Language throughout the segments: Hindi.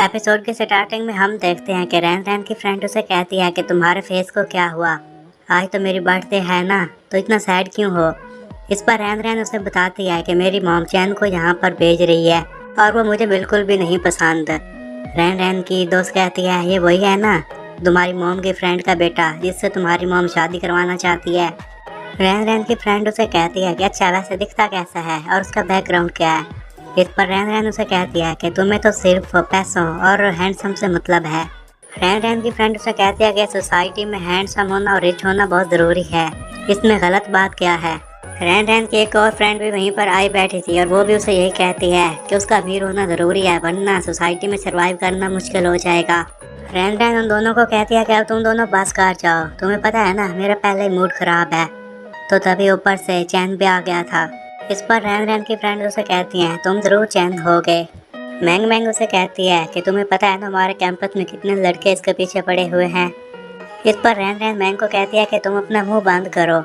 एपिसोड के स्टार्टिंग में हम देखते हैं कि रैन रैन की फ्रेंड उसे कहती है कि तुम्हारे फेस को क्या हुआ, आज तो मेरी बर्थडे है ना, तो इतना सैड क्यों हो। इस पर रैन रैन उसे बताती है कि मेरी मॉम चैन को यहाँ पर भेज रही है और वो मुझे बिल्कुल भी नहीं पसंद। रैन रैन की दोस्त कहती है ये वही है ना, तुम्हारी मॉम की फ्रेंड का बेटा जिससे तुम्हारी मॉम शादी करवाना चाहती है। रैन रैन की फ्रेंड उसे कहती है कि अच्छा वैसे दिखता कैसा है और उसका बैकग्राउंड क्या है। इस पर रैन रैन उसे कहती है कि तुम्हें तो सिर्फ पैसों और हैंडसम से मतलब है। रैन रैन की फ्रेंड उसे कहती है कि सोसाइटी में हैंडसम होना और रिच होना बहुत ज़रूरी है, इसमें गलत बात क्या है। रैन रैन की एक और फ्रेंड भी वहीं पर आई बैठी थी और वो भी उसे यही कहती है कि उसका अमीर होना ज़रूरी है, वरना सोसाइटी में सर्वाइव करना मुश्किल हो जाएगा। रैन रैन उन दोनों को कहती है कि अब तुम दोनों बस कर जाओ, तुम्हें पता है ना मेरा पहले ही मूड ख़राब है। तो तभी ऊपर से चैन भी आ गया था। इस पर रैन रैन की फ्रेंड उसे कहती हैं तुम ज़रूर चैन होगे। मैंग मैंग उसे कहती है कि तुम्हें पता है ना हमारे कैंपस में कितने लड़के इसके पीछे पड़े हुए हैं। इस पर रैन रैन मैंग को कहती है कि तुम अपना मुंह बंद करो।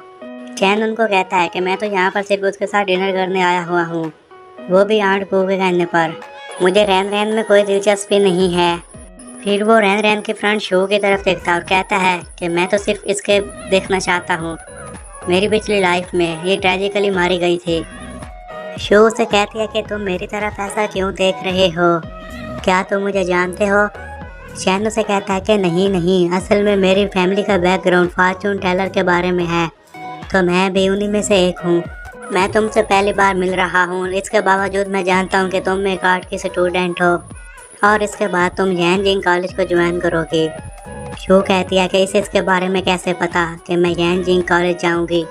चैन उनको कहता है कि मैं तो यहाँ पर सिर्फ उसके साथ डिनर करने आया हुआ हूँ, वो भी आंट कूके कहने पर। मुझे रैन रैन में कोई दिलचस्पी नहीं है। फिर वो रैन रैन की फ्रेंड शो की तरफ देखता है और कहता है कि मैं तो सिर्फ इसके देखना चाहता हूँ, मेरी पिछली लाइफ में ये ट्रेजिकली मारी गई थी। शो उसे कहती है कि तुम मेरी तरफ ऐसा क्यों देख रहे हो, क्या तुम मुझे जानते हो। चैन उसे कहता है कि नहीं, असल में मेरी फैमिली का बैकग्राउंड फॉर्चून टेलर के बारे में है, तो मैं भी उन्हीं में से एक हूँ। मैं तुमसे पहली बार मिल रहा हूँ, इसके बावजूद मैं जानता हूँ कि तुम एक आर्ट की स्टूडेंट हो और इसके बाद तुम यैनजिंग कॉलेज को ज्वाइन करोगी। शो कहती है कि इसे इसके बारे में कैसे पता कि मैं यैनजिंग कॉलेज जाऊंगी।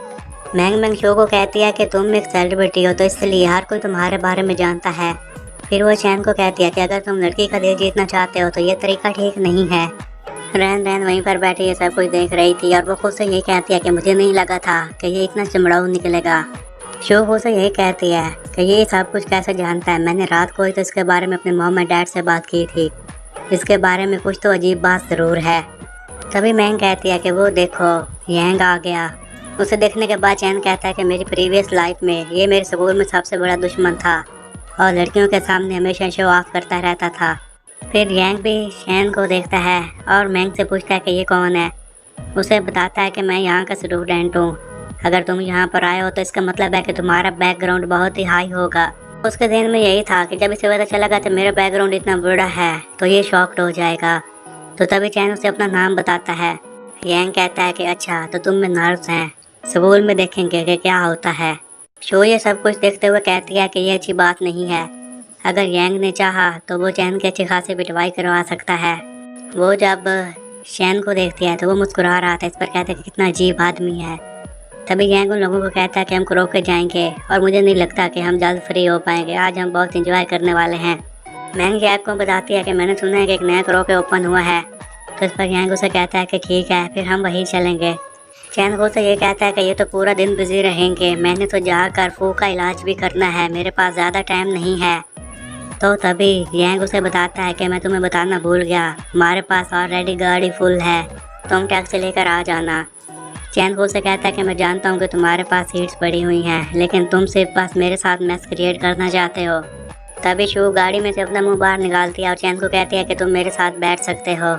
मैंग मैंग शो को कहती है कि तुम एक सेलिब्रिटी हो तो इसलिए हर कोई तुम्हारे बारे में जानता है। फिर वो चैन को कहती है कि अगर तुम लड़की का दिल जीतना चाहते हो तो ये तरीका ठीक नहीं है। रैन रैन वहीं पर बैठी ये सब कुछ देख रही थी और वो खुद से यही कहती है कि मुझे नहीं लगा था कि ये इतना चमड़ाऊ निकलेगा। शो खुद से यही कहती है कि ये सब कुछ कैसे जानता है, मैंने रात को ही तो इसके बारे में अपने मॉम और डैड से बात की थी, इसके बारे में कुछ तो अजीब बात ज़रूर है। तभी मैंग कहती है कि वो देखो यंग आ गया। उसे देखने के बाद चैन कहता है कि मेरी प्रीवियस लाइफ में ये मेरे स्कूल में सबसे बड़ा दुश्मन था और लड़कियों के सामने हमेशा शो ऑफ करता रहता था। फिर यंग भी चैन को देखता है और मैंग से पूछता है कि ये कौन है। उसे बताता है कि मैं यहाँ का स्टूडेंट हूँ, अगर तुम यहाँ पर आए हो तो इसका मतलब है कि तुम्हारा बैकग्राउंड बहुत ही हाई होगा। उसके दिन में यही था कि जब इसे पता चला कि मेरा बैकग्राउंड इतना बड़ा है तो ये शॉक्ड हो जाएगा। तो तभी चैन उसे अपना नाम बताता है। यंग कहता है कि अच्छा तो तुम में नर्व्स हैं, स्कूल में देखेंगे कि क्या होता है। शो ये सब कुछ देखते हुए कहती है कि ये अच्छी बात नहीं है, अगर यंग ने चाहा तो वो चैन की अच्छी खासी पिटवाई करवा सकता है। वो जब चैन को देखती है तो वो मुस्कुरा रहा था, इस पर कहते हैं कि कितना अजीब आदमी है। तभी यंग उन लोगों को कहता है कि हम क्रोक के जाएंगे और मुझे नहीं लगता कि हम जल्द फ्री हो पाएंगे, आज हम बहुत इंजॉय करने वाले हैं। मैंग यंग को बताती है कि मैंने सुना है कि एक नया क्रोके ओपन हुआ है। तो इस पर यंग उसे कहता है कि ठीक है फिर हम वहीं चलेंगे। चैन को तो ये कहता है कि ये तो पूरा दिन बिजी रहेंगे, मैंने तो जाकर फू का इलाज भी करना है, मेरे पास ज़्यादा टाइम नहीं है। तो तभी यंग उसे बताता है कि मैं तुम्हें बताना भूल गया, हमारे पास ऑलरेडी गाड़ी फुल है, तुम टैक्सी लेकर आ जाना। चैन को उसे कहता है कि मैं जानता हूँ कि तुम्हारे पास सीट्स पड़ी हुई हैं, लेकिन तुम सिर्फ बस मेरे साथ मैस क्रिएट करना चाहते हो। तभी शू गाड़ी में से अपना मुंह बाहर निकालती है और चैन को कहती है कि तुम मेरे साथ बैठ सकते हो।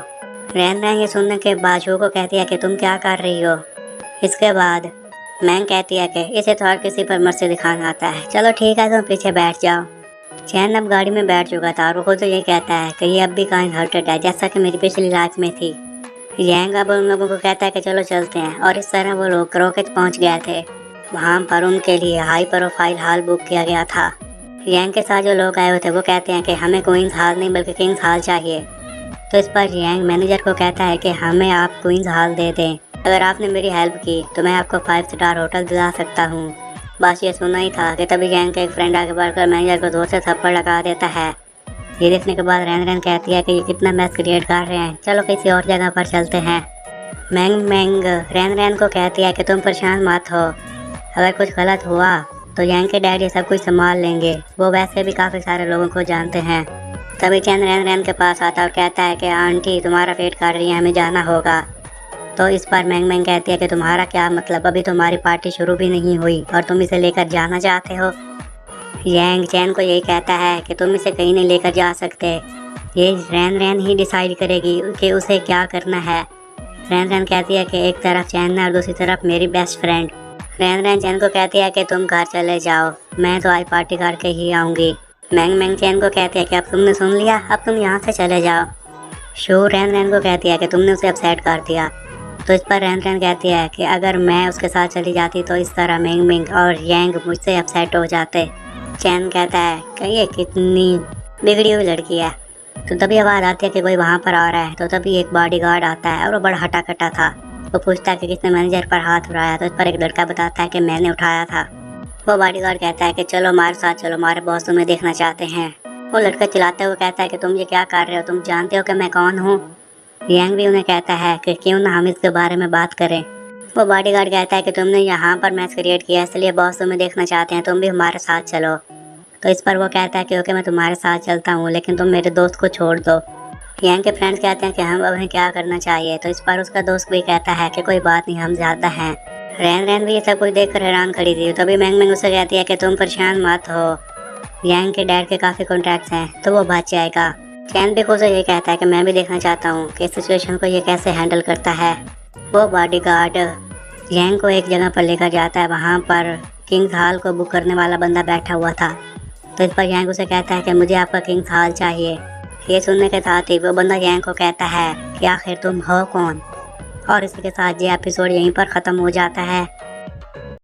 रैन रैन ये सुनने के बाद शू को कहती है कि तुम क्या कर रही हो। इसके बाद मैंग कहती है कि इसे तो हर किसी पर मर्सी दिखाना आता है, चलो ठीक है तुम पीछे बैठ जाओ। चैन अब गाड़ी में बैठ चुका था और वो खुद तो ये कहता है कि ये अब भी काइंड हार्टेड है, जैसा कि मेरी पिछली लाइफ में थी। यंग अब उन लोगों को कहता है कि चलो चलते हैं और इस तरह वो लोग क्रोकेट पहुंच गए थे। वहाँ पर उनके लिए हाई प्रोफाइल हॉल बुक किया गया था। यंग के साथ जो लोग आए हुए थे वो कहते हैं कि हमें क्वींस हॉल नहीं बल्कि किंग्स हॉल चाहिए। तो इस पर यंग मैनेजर को कहता है कि हमें आप क्वींस हॉल दे दें, अगर आपने मेरी हेल्प की तो मैं आपको 5 स्टार होटल दिला सकता हूँ। बस ये सुना ही था कि तभी यंग का एक फ्रेंड आगे बढ़कर मैनेजर को जोर से थप्पड़ लगा देता है। ये देखने के बाद रैन रैन कहती है कि ये कितना मैस क्रिएट कर रहे हैं, चलो किसी और जगह पर चलते हैं। मैंग मैंग रैन रैन को कहती है कि तुम परेशान मत हो, अगर कुछ गलत हुआ तो यंग के डैड ये सब कुछ संभाल लेंगे, वो वैसे भी काफ़ी सारे लोगों को जानते हैं। तभी चैन रैन रैन के पास आता है और कहता है कि आंटी तुम्हारा वेट कर रही है, हमें जाना होगा। तो इस पर मैंग मैंग कहती है कि तुम्हारा क्या मतलब, अभी तुम्हारी पार्टी शुरू भी नहीं हुई और तुम इसे लेकर जाना चाहते हो। यंग चैन को यही कहता है कि तुम इसे कहीं नहीं लेकर जा सकते, ये रैन रैन ही डिसाइड करेगी कि उसे क्या करना है। रैन रैन कहती है कि एक तरफ चैन है और दूसरी तरफ मेरी बेस्ट फ्रेंड। रैन रैन चैन को कहती है कि तुम घर चले जाओ, मैं तो आज पार्टी करके ही आऊँगी। मैंग मैंग चैन को कहती है कि अब तुमने सुन लिया, अब तुम यहाँ से चले जाओ। शो रैन रैन को कहती है कि तुमने उसे अपसेट कर दिया। तो इस पर रैन रैन कहती है कि अगर मैं उसके साथ चली जाती तो इस तरह मिंग मिंग और यांग मुझसे अपसेट हो जाते। चैन कहता है कि ये कितनी बिगड़ी हुई लड़की है। तो तभी आवाज़ आती है कि कोई वहाँ पर आ रहा है। तो तभी एक बॉडीगार्ड आता है और वो बड़ा हटा कटा था। वो पूछता है कि किसने मैनेजर पर हाथ उठाया। तो इस पर एक लड़का बताता है कि मैंने उठाया था। वो बॉडीगार्ड कहता है कि चलो हमारे साथ चलो, हमारे बॉस तुम्हें देखना चाहते हैं। वो लड़का चिल्लाते हुए कहता है कि तुम ये क्या कर रहे हो, तुम जानते हो कि मैं कौन हूँ। यांग भी उन्हें कहता है कि क्यों ना हम इसके बारे में बात करें। वो बॉडीगार्ड कहता है कि तुमने यहाँ पर मैच क्रिएट किया, इसलिए बॉस तुम्हें देखना चाहते हैं, तुम भी हमारे साथ चलो। तो इस पर वो कहता है कि ओके मैं तुम्हारे साथ चलता हूँ, लेकिन तुम मेरे दोस्त को छोड़ दो। यांग के फ्रेंड्स कहते हैं कि हम अब क्या करना चाहिए। तो इस पर उसका दोस्त भी कहता है कि कोई बात नहीं, हम ज़्यादा हैं। रैन रैन भी ये सब कुछ देखकर हैरान खड़ी थी। तभी मैंग मैंग उससे कहती है कि तुम परेशान मत हो, यांग के डैड के काफ़ी कॉन्ट्रैक्ट्स हैं तो वो बच जाएगा। चैन भी उसे ये कहता है कि मैं भी देखना चाहता हूँ कि इस सिचुएशन को ये कैसे हैंडल करता है। वो बॉडीगार्ड यांग को एक जगह पर लेकर जाता है। वहाँ पर किंग्स हॉल को बुक करने वाला बंदा बैठा हुआ था। तो इस पर यांग उसे कहता है कि मुझे आपका किंग्स हॉल चाहिए। ये सुनने के साथ ही वो बंदा यांग को कहता है कि आखिर तुम हो कौन। और इसी के साथ ये एपिसोड यहीं पर ख़त्म हो जाता है।